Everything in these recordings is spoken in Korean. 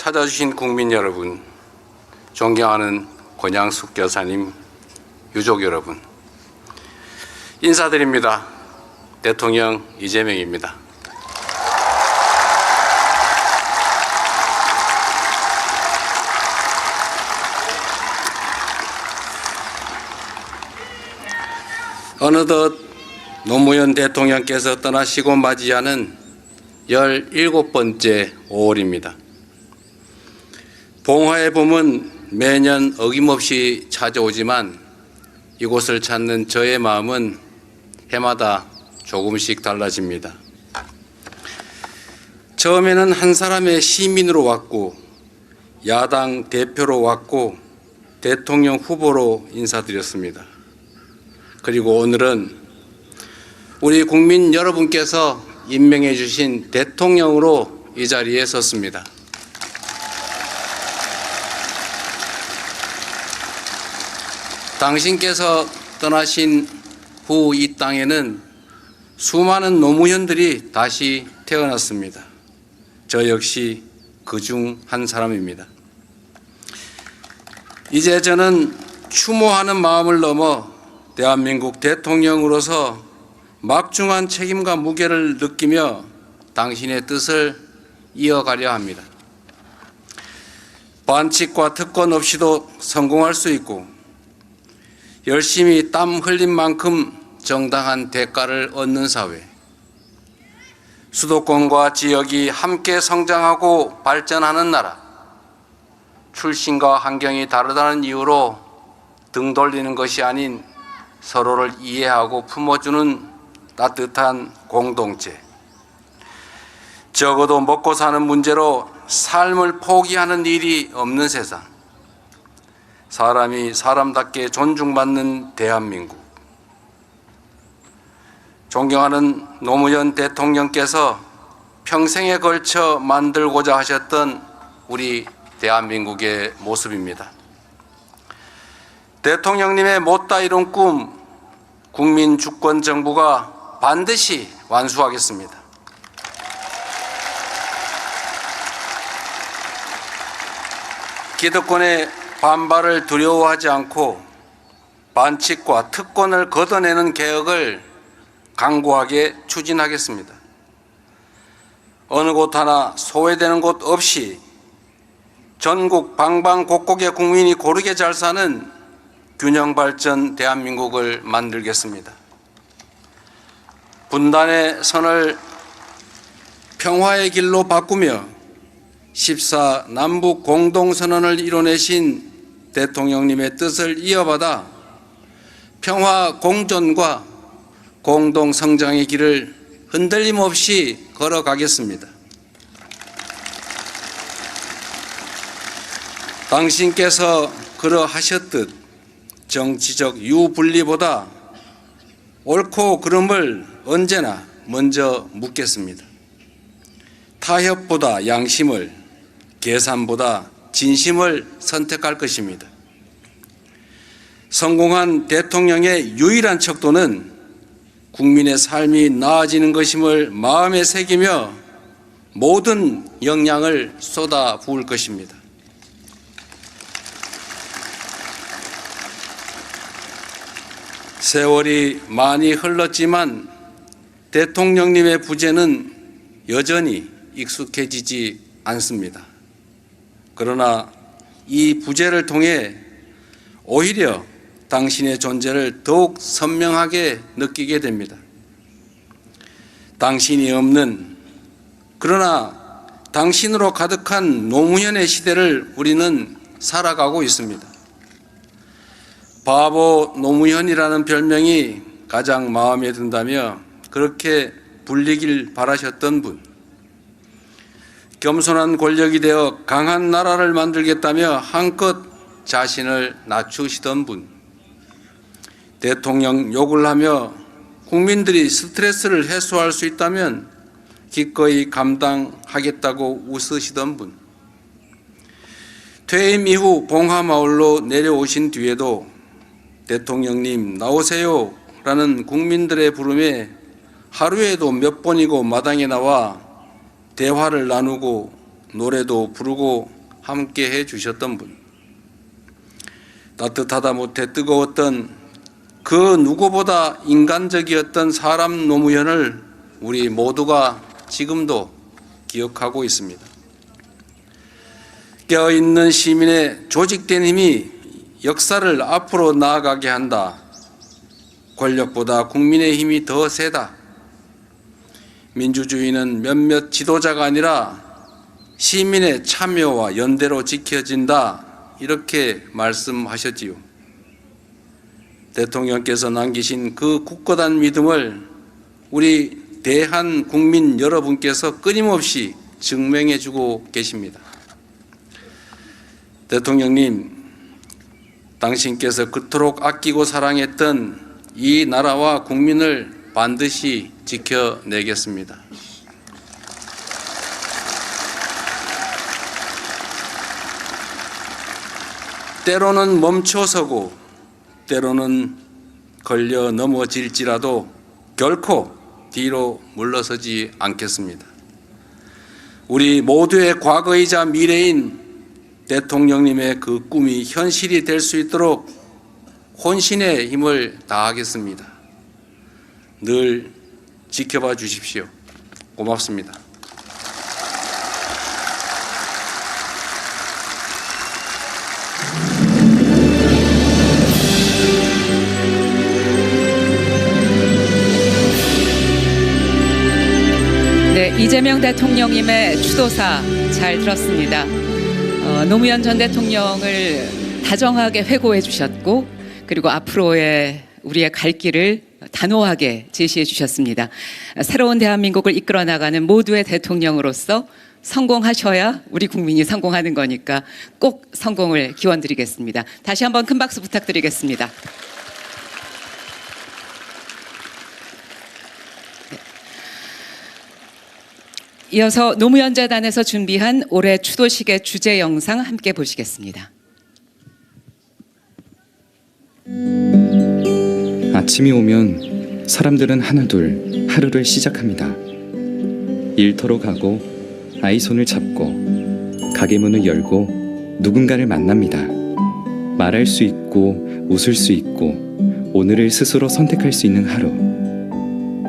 찾아주신 국민 여러분, 존경하는 권양숙 교사님, 유족 여러분, 인사드립니다. 대통령 이재명입니다. 어느덧 노무현 대통령께서 떠나시고 맞이하는 17번째 5월입니다. 봉화의 봄은 매년 어김없이 찾아오지만 이곳을 찾는 저의 마음은 해마다 조금씩 달라집니다. 처음에는 한 사람의 시민으로 왔고, 야당 대표로 왔고, 대통령 후보로 인사드렸습니다. 그리고 오늘은 우리 국민 여러분께서 임명해 주신 대통령으로 이 자리에 섰습니다. 당신께서 떠나신 후 이 땅에는 수많은 노무현들이 다시 태어났습니다. 저 역시 그중 한 사람입니다. 이제 저는 추모하는 마음을 넘어 대한민국 대통령으로서 막중한 책임과 무게를 느끼며 당신의 뜻을 이어가려 합니다. 반칙과 특권 없이도 성공할 수 있고, 열심히 땀 흘린 만큼 정당한 대가를 얻는 사회, 수도권과 지역이 함께 성장하고 발전하는 나라, 출신과 환경이 다르다는 이유로 등 돌리는 것이 아닌 서로를 이해하고 품어주는 따뜻한 공동체, 적어도 먹고 사는 문제로 삶을 포기하는 일이 없는 세상, 사람이 사람답게 존중받는 대한민국. 존경하는 노무현 대통령께서 평생에 걸쳐 만들고자 하셨던 우리 대한민국의 모습입니다. 대통령님의 못다 이룬 꿈, 국민 주권 정부가 반드시 완수하겠습니다. 기득권의 반발을 두려워하지 않고 반칙과 특권을 걷어내는 개혁을 강고하게 추진하겠습니다. 어느 곳 하나 소외되는 곳 없이 전국 방방곡곡의 국민이 고르게 잘 사는 균형 발전 대한민국을 만들겠습니다. 분단의 선을 평화의 길로 바꾸며 14 남북 공동선언을 이뤄내신 대통령님의 뜻을 이어받아 평화 공존과 공동 성장의 길을 흔들림 없이 걸어가겠습니다. 당신께서 그러하셨듯 정치적 유분리보다 옳고 그름을 언제나 먼저 묻겠습니다. 타협보다 양심을, 계산보다 진심을 선택할 것입니다. 성공한 대통령의 유일한 척도는 국민의 삶이 나아지는 것임을 마음에 새기며 모든 역량을 쏟아 부을 것입니다. 세월이 많이 흘렀지만 대통령님의 부재는 여전히 익숙해지지 않습니다. 그러나 이 부재를 통해 오히려 당신의 존재를 더욱 선명하게 느끼게 됩니다. 당신이 없는, 그러나 당신으로 가득한 노무현의 시대를 우리는 살아가고 있습니다. 바보 노무현이라는 별명이 가장 마음에 든다며 그렇게 불리길 바라셨던 분, 겸손한 권력이 되어 강한 나라를 만들겠다며 한껏 자신을 낮추시던 분, 대통령 욕을 하며 국민들이 스트레스를 해소할 수 있다면 기꺼이 감당하겠다고 웃으시던 분, 퇴임 이후 봉하마을로 내려오신 뒤에도 대통령님 나오세요 라는 국민들의 부름에 하루에도 몇 번이고 마당에 나와 대화를 나누고 노래도 부르고 함께 해 주셨던 분, 따뜻하다 못해 뜨거웠던 그 누구보다 인간적이었던 사람 노무현을 우리 모두가 지금도 기억하고 있습니다. 깨어있는 시민의 조직된 힘이 역사를 앞으로 나아가게 한다. 권력보다 국민의 힘이 더 세다. 민주주의는 몇몇 지도자가 아니라 시민의 참여와 연대로 지켜진다. 이렇게 말씀하셨지요. 대통령께서 남기신 그 굳건한 믿음을 우리 대한국민 여러분께서 끊임없이 증명해주고 계십니다. 대통령님, 당신께서 그토록 아끼고 사랑했던 이 나라와 국민을 반드시 지켜내겠습니다. 때로는 멈춰서고 때로는 걸려 넘어질지라도 결코 뒤로 물러서지 않겠습니다. 우리 모두의 과거이자 미래인 대통령님의 그 꿈이 현실이 될 수 있도록 혼신의 힘을 다하겠습니다. 늘 지켜봐 주십시오. 고맙습니다. 네, 이재명 대통령님의 추도사 잘 들었습니다. 노무현 전 대통령을 다정하게 회고해 주셨고, 그리고 앞으로의 우리의 갈 길을 단호하게 제시해 주셨습니다. 새로운 대한민국을 이끌어 나가는 모두의 대통령으로서 성공하셔야 우리 국민이 성공하는 거니까 꼭 성공을 기원드리겠습니다. 다시 한번 큰 박수 부탁드리겠습니다. 이어서 노무현 재단에서 준비한 올해 추도식의 주제 영상 함께 보시겠습니다. 아침이 오면 사람들은 하나둘 하루를 시작합니다. 일터로 가고 아이 손을 잡고 가게 문을 열고 누군가를 만납니다. 말할 수 있고 웃을 수 있고 오늘을 스스로 선택할 수 있는 하루.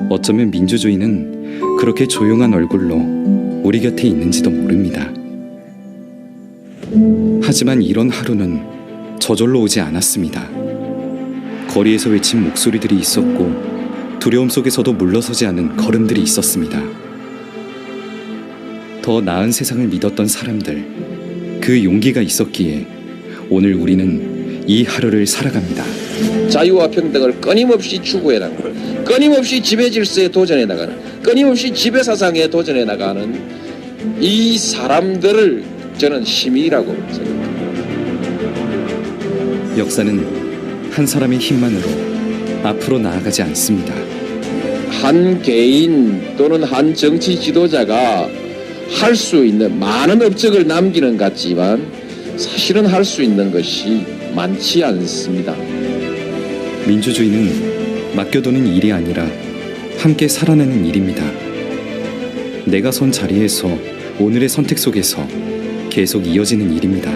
어쩌면 민주주의는 그렇게 조용한 얼굴로 우리 곁에 있는지도 모릅니다. 하지만 이런 하루는 저절로 오지 않았습니다. 거리에서 외친 목소리들이 있었고 두려움 속에서도 물러서지 않은 걸음들이 있었습니다. 더 나은 세상을 믿었던 사람들, 그 용기가 있었기에 오늘 우리는 이 하루를 살아갑니다. 자유와 평등을 끊임없이 추구해 나가는, 끊임없이 지배 질서에 도전해 나가는, 끊임없이 지배 사상에 도전해 나가는 이 사람들을 저는 시민이라고 생각합니다. 역사는 한 사람의 힘만으로 앞으로 나아가지 않습니다. 한 개인 또는 한 정치 지도자가 할 수 있는 많은 업적을 남기는 것 같지만 사실은 할 수 있는 것이 많지 않습니다. 민주주의는 맡겨두는 일이 아니라 함께 살아내는 일입니다. 내가 선 자리에서 오늘의 선택 속에서 계속 이어지는 일입니다.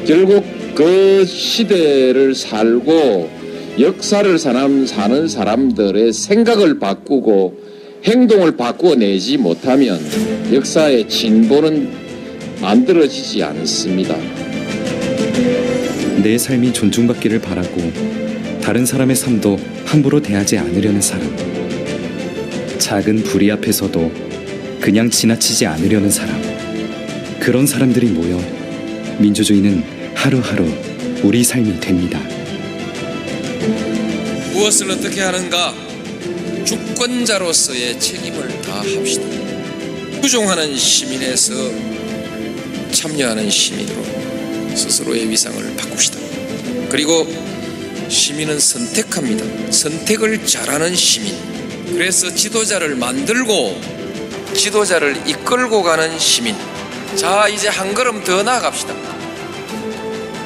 결국 그 시대를 살고 역사를 사는 사람들의 생각을 바꾸고 행동을 바꾸어내지 못하면 역사의 진보는 만들어지지 않습니다. 내 삶이 존중받기를 바라고 다른 사람의 삶도 함부로 대하지 않으려는 사람. 작은 불의 앞에서도 그냥 지나치지 않으려는 사람. 그런 사람들이 모여 민주주의는 하루하루 우리 삶이 됩니다. 무엇을 어떻게 하는가? 주권자로서의 책임을 다합시다. 추종하는 시민에서 참여하는 시민으로 스스로의 위상을 바꿉시다. 그리고 시민은 선택합니다. 선택을 잘하는 시민. 그래서 지도자를 만들고 지도자를 이끌고 가는 시민. 자, 이제 한 걸음 더 나아갑시다.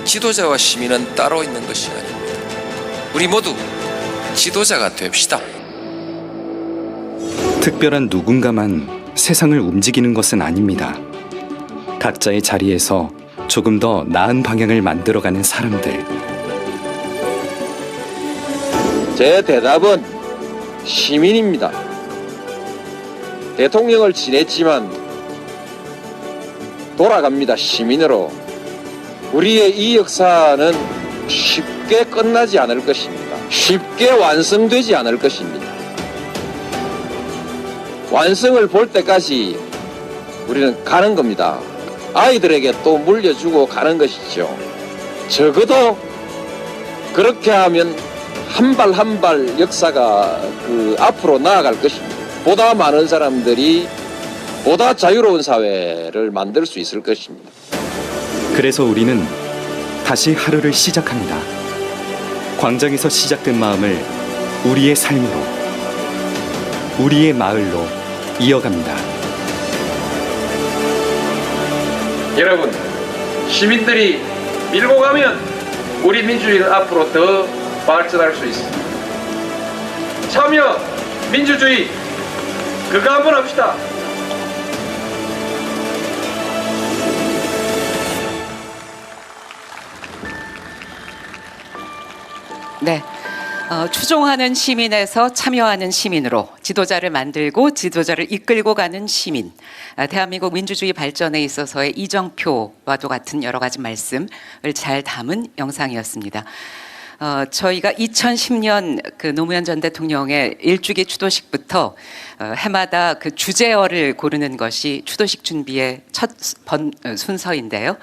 지도자와 시민은 따로 있는 것이 아닙니다. 우리 모두 지도자가 됩시다. 특별한 누군가만 세상을 움직이는 것은 아닙니다. 각자의 자리에서 조금 더 나은 방향을 만들어가는 사람들. 제 대답은 시민입니다. 대통령을 지냈지만 돌아갑니다. 시민으로. 우리의 이 역사는 쉽게 끝나지 않을 것입니다. 쉽게 완성되지 않을 것입니다. 완성을 볼 때까지 우리는 가는 겁니다. 아이들에게 또 물려주고 가는 것이죠. 적어도 그렇게 하면 한 발 한 발 역사가 앞으로 나아갈 것입니다. 보다 많은 사람들이 보다 자유로운 사회를 만들 수 있을 것입니다. 그래서 우리는 다시 하루를 시작합니다. 광장에서 시작된 마음을 우리의 삶으로, 우리의 마을로 이어갑니다. 여러분, 시민들이 밀고 가면 우리 민주주의는 앞으로 더 발전할 수 있습니다. 참여, 민주주의, 그거 한번 합시다. 네. 추종하는 시민에서 참여하는 시민으로 지도자를 만들고 지도자를 이끌고 가는 시민. 대한민국 민주주의 발전에 있어서의 이정표와도 같은 여러 가지 말씀을 잘 담은 영상이었습니다. 저희가 2010년 노무현 전 대통령의 일주기 추도식부터 해마다 주제어를 고르는 것이 추도식 준비의 첫 순서인데요.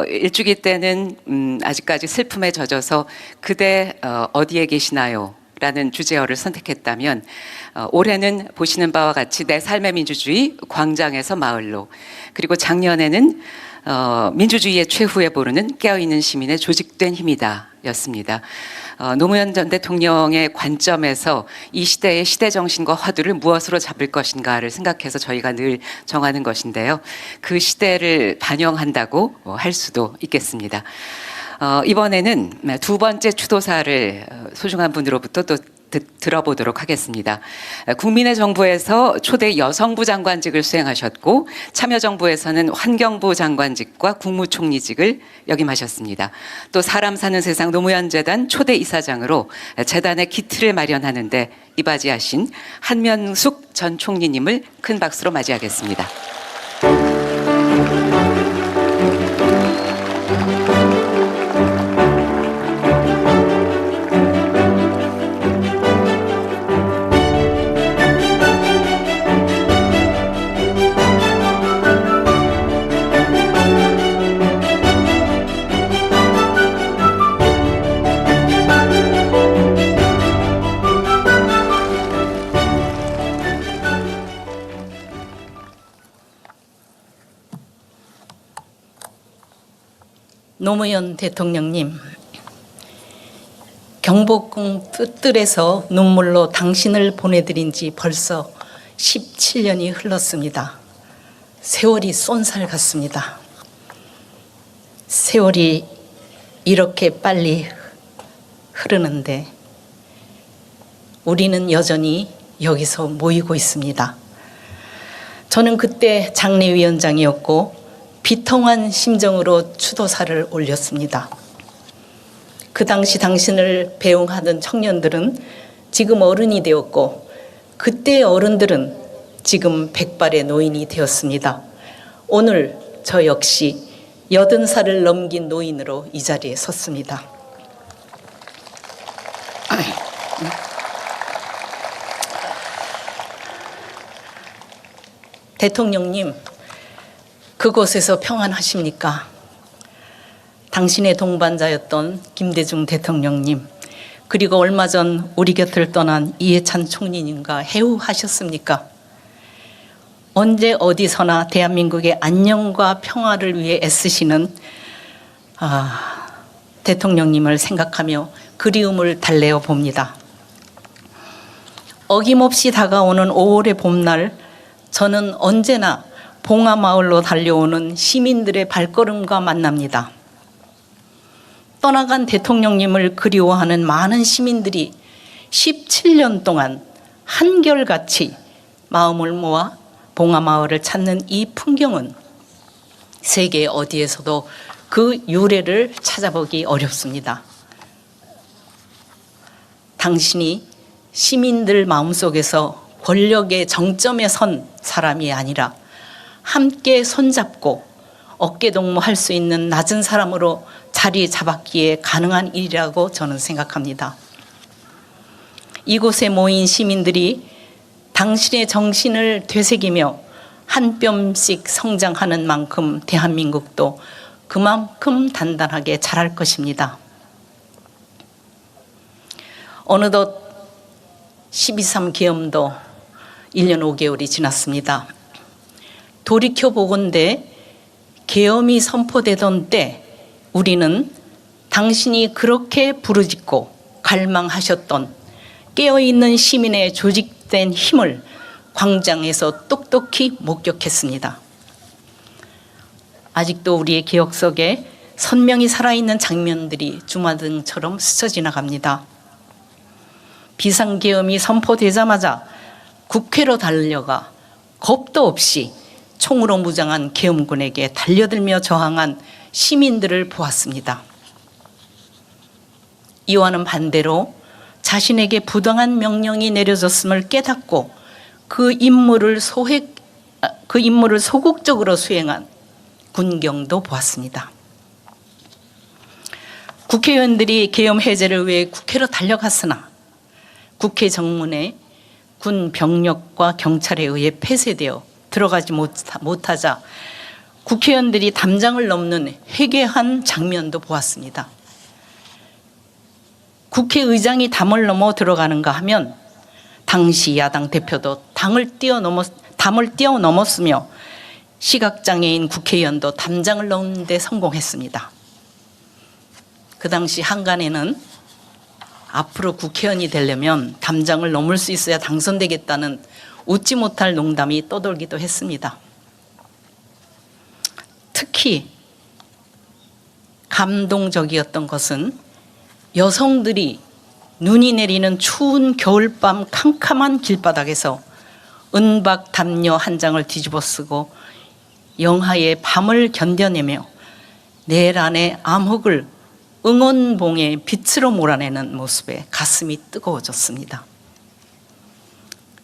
일주기 때는 아직까지 슬픔에 젖어서 그대 어디에 계시나요? 라는 주제어를 선택했다면 올해는 보시는 바와 같이 내 삶의 민주주의 광장에서 마을로, 그리고 작년에는 민주주의의 최후에 보르는 깨어있는 시민의 조직된 힘이다 였습니다. 노무현 전 대통령의 관점에서 이 시대의 시대정신과 화두를 무엇으로 잡을 것인가를 생각해서 저희가 늘 정하는 것인데요. 그 시대를 반영한다고 할 수도 있겠습니다. 이번에는 두 번째 추도사를 소중한 분으로부터 또 들어보도록 하겠습니다. 국민의 정부에서 초대 여성부 장관직을 수행하셨고 참여정부에서는 환경부 장관직과 국무총리직을 역임하셨습니다. 또 사람 사는 세상 노무현재단 초대 이사장으로 재단의 기틀을 마련하는 데 이바지하신 한면숙 전 총리님을 큰 박수로 맞이하겠습니다. 노무현 대통령님, 경복궁 뜰에서 눈물로 당신을 보내드린 지 벌써 17년이 흘렀습니다. 세월이 쏜살 같습니다. 세월이 이렇게 빨리 흐르는데 우리는 여전히 여기서 모이고 있습니다. 저는 그때 장례위원장이었고 비통한 심정으로 추도사를 올렸습니다. 그 당시 당신을 배웅하던 청년들은 지금 어른이 되었고 그때의 어른들은 지금 백발의 노인이 되었습니다. 오늘 저 역시 80살을 넘긴 노인으로 이 자리에 섰습니다. 대통령님, 그곳에서 평안하십니까? 당신의 동반자였던 김대중 대통령님, 그리고 얼마 전 우리 곁을 떠난 이해찬 총리님과 해우하셨습니까? 언제 어디서나 대한민국의 안녕과 평화를 위해 애쓰시는 대통령님을 생각하며 그리움을 달래어 봅니다. 어김없이 다가오는 5월의 봄날, 저는 언제나 봉하마을로 달려오는 시민들의 발걸음과 만납니다. 떠나간 대통령님을 그리워하는 많은 시민들이 17년 동안 한결같이 마음을 모아 봉하마을을 찾는 이 풍경은 세계 어디에서도 그 유래를 찾아보기 어렵습니다. 당신이 시민들 마음속에서 권력의 정점에 선 사람이 아니라 함께 손잡고 어깨동무할 수 있는 낮은 사람으로 자리 잡았기에 가능한 일이라고 저는 생각합니다. 이곳에 모인 시민들이 당신의 정신을 되새기며 한 뼘씩 성장하는 만큼 대한민국도 그만큼 단단하게 자랄 것입니다. 어느덧 12.3 계엄도 1년 5개월이 지났습니다. 돌이켜보건대 계엄이 선포되던 때 우리는 당신이 그렇게 부르짖고 갈망하셨던 깨어있는 시민의 조직된 힘을 광장에서 똑똑히 목격했습니다. 아직도 우리의 기억 속에 선명히 살아있는 장면들이 주마등처럼 스쳐 지나갑니다. 비상계엄이 선포되자마자 국회로 달려가 겁도 없이 총으로 무장한 계엄군에게 달려들며 저항한 시민들을 보았습니다. 이와는 반대로 자신에게 부당한 명령이 내려졌음을 깨닫고 그 임무를 소극적으로 수행한 군경도 보았습니다. 국회의원들이 계엄 해제를 위해 국회로 달려갔으나 국회 정문에 군 병력과 경찰에 의해 폐쇄되어 들어가지 못하자 국회의원들이 담장을 넘는 회개한 장면도 보았습니다. 국회의장이 담을 넘어 들어가는가 하면 당시 야당 대표도 담을 뛰어넘었으며 시각장애인 국회의원도 담장을 넘는 데 성공했습니다. 그 당시 한간에는 앞으로 국회의원이 되려면 담장을 넘을 수 있어야 당선되겠다는 웃지 못할 농담이 떠돌기도 했습니다. 특히 감동적이었던 것은 여성들이 눈이 내리는 추운 겨울밤 캄캄한 길바닥에서 은박 담요 한 장을 뒤집어 쓰고 영하의 밤을 견뎌내며 내일 안에 암흑을 응원봉의 빛으로 몰아내는 모습에 가슴이 뜨거워졌습니다.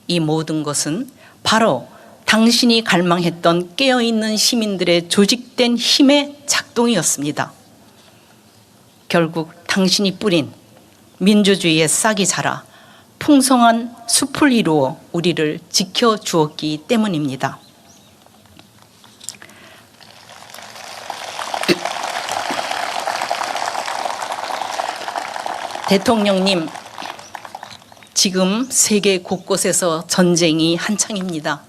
이 모든 것은 바로 당신이 갈망했던 깨어있는 시민들의 조직된 힘의 작동이었습니다. 결국 당신이 뿌린 민주주의의 싹이 자라 풍성한 숲을 이루어 우리를 지켜주었기 때문입니다. 대통령님, 지금 세계 곳곳에서 전쟁이 한창입니다.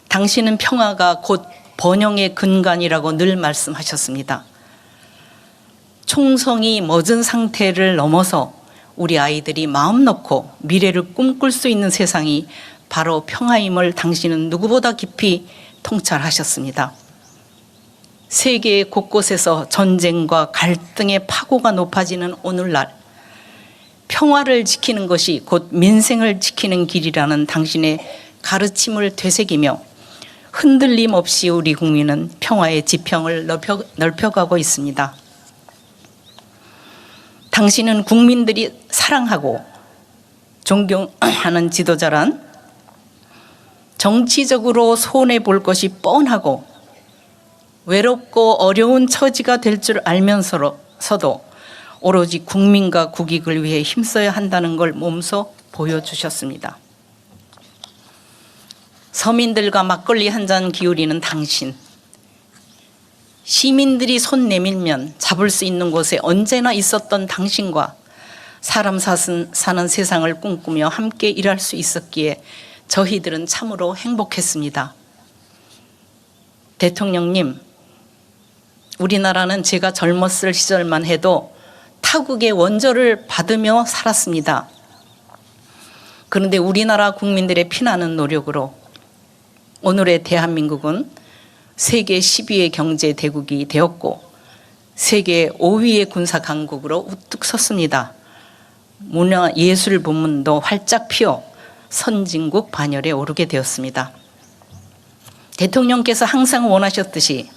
당신은 평화가 곧 번영의 근간이라고 늘 말씀하셨습니다. 총성이 멎은 상태를 넘어서 우리 아이들이 마음 놓고 미래를 꿈꿀 수 있는 세상이 바로 평화임을 당신은 누구보다 깊이 통찰하셨습니다. 세계 곳곳에서 전쟁과 갈등의 파고가 높아지는 오늘날, 평화를 지키는 것이 곧 민생을 지키는 길이라는 당신의 가르침을 되새기며 흔들림 없이 우리 국민은 평화의 지평을 넓혀가고 있습니다. 당신은 국민들이 사랑하고 존경하는 지도자란 정치적으로 손해볼 것이 뻔하고 외롭고 어려운 처지가 될 줄 알면서도 오로지 국민과 국익을 위해 힘써야 한다는 걸 몸소 보여주셨습니다. 서민들과 막걸리 한 잔 기울이는 당신, 시민들이 손 내밀면 잡을 수 있는 곳에 언제나 있었던 당신과 사람 사는 세상을 꿈꾸며 함께 일할 수 있었기에 저희들은 참으로 행복했습니다. 대통령님, 우리나라는 제가 젊었을 시절만 해도 타국의 원조를 받으며 살았습니다. 그런데 우리나라 국민들의 피나는 노력으로 오늘의 대한민국은 세계 10위의 경제 대국이 되었고 세계 5위의 군사 강국으로 우뚝 섰습니다. 문화 예술 부문도 활짝 피어 선진국 반열에 오르게 되었습니다. 대통령께서 항상 원하셨듯이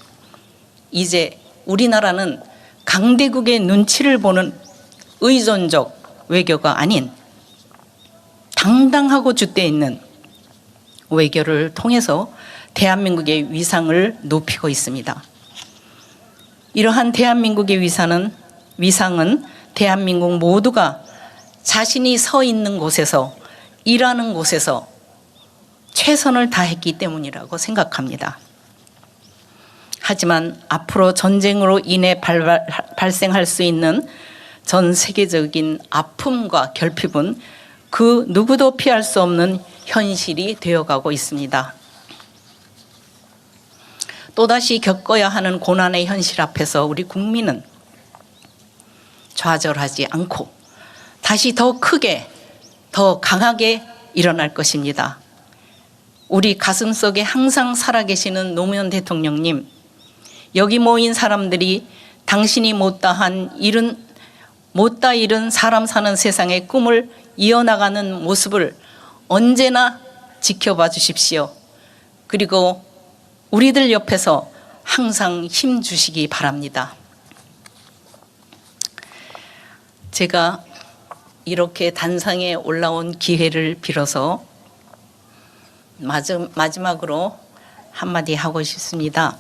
이제 우리나라는 강대국의 눈치를 보는 의존적 외교가 아닌 당당하고 줏대 있는 외교를 통해서 대한민국의 위상을 높이고 있습니다. 이러한 대한민국의 위상은 대한민국 모두가 자신이 서 있는 곳에서 일하는 곳에서 최선을 다했기 때문이라고 생각합니다. 하지만 앞으로 전쟁으로 인해 발생할 수 있는 전 세계적인 아픔과 결핍은 그 누구도 피할 수 없는 현실이 되어가고 있습니다. 또다시 겪어야 하는 고난의 현실 앞에서 우리 국민은 좌절하지 않고 다시 더 크게, 더 강하게 일어날 것입니다. 우리 가슴속에 항상 살아계시는 노무현 대통령님, 여기 모인 사람들이 당신이 못다 잃은 사람 사는 세상의 꿈을 이어나가는 모습을 언제나 지켜봐 주십시오. 그리고 우리들 옆에서 항상 힘 주시기 바랍니다. 제가 이렇게 단상에 올라온 기회를 빌어서 마지막으로 한마디 하고 싶습니다.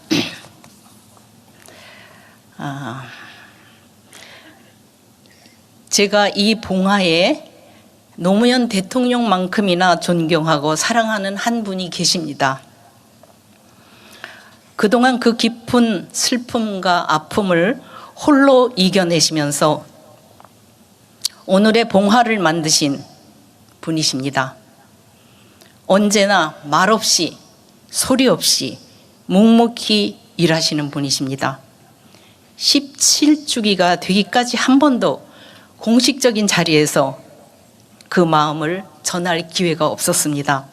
제가 이 봉화에 노무현 대통령만큼이나 존경하고 사랑하는 한 분이 계십니다. 그동안 그 깊은 슬픔과 아픔을 홀로 이겨내시면서 오늘의 봉화를 만드신 분이십니다. 언제나 말없이 소리 없이 묵묵히 일하시는 분이십니다. 17주기가 되기까지 한 번도 공식적인 자리에서 그 마음을 전할 기회가 없었습니다.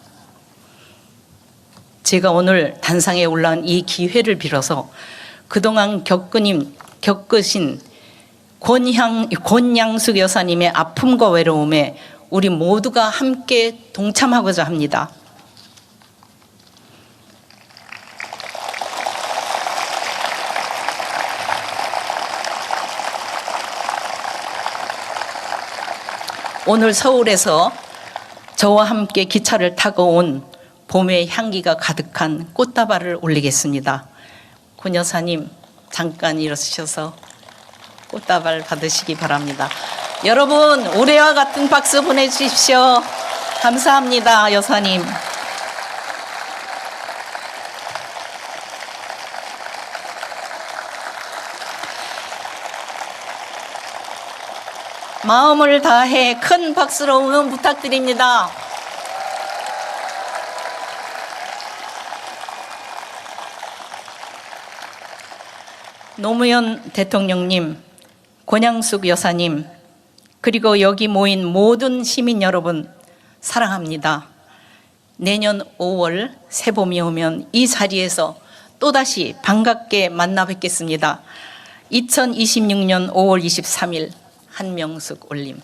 제가 오늘 단상에 올라온 이 기회를 빌어서 그동안 겪으신 권양숙 여사님의 아픔과 외로움에 우리 모두가 함께 동참하고자 합니다. 오늘 서울에서 저와 함께 기차를 타고 온 봄의 향기가 가득한 꽃다발을 올리겠습니다. 권 여사님 잠깐 일어서셔서 꽃다발 받으시기 바랍니다. 여러분 올해와 같은 박수 보내주십시오. 감사합니다, 여사님. 마음을 다해 큰 박수로 응원 부탁드립니다. 노무현 대통령님, 권양숙 여사님, 그리고 여기 모인 모든 시민 여러분 사랑합니다. 내년 5월 새봄이 오면 이 자리에서 또다시 반갑게 만나 뵙겠습니다. 2026년 5월 23일 한명숙 올림.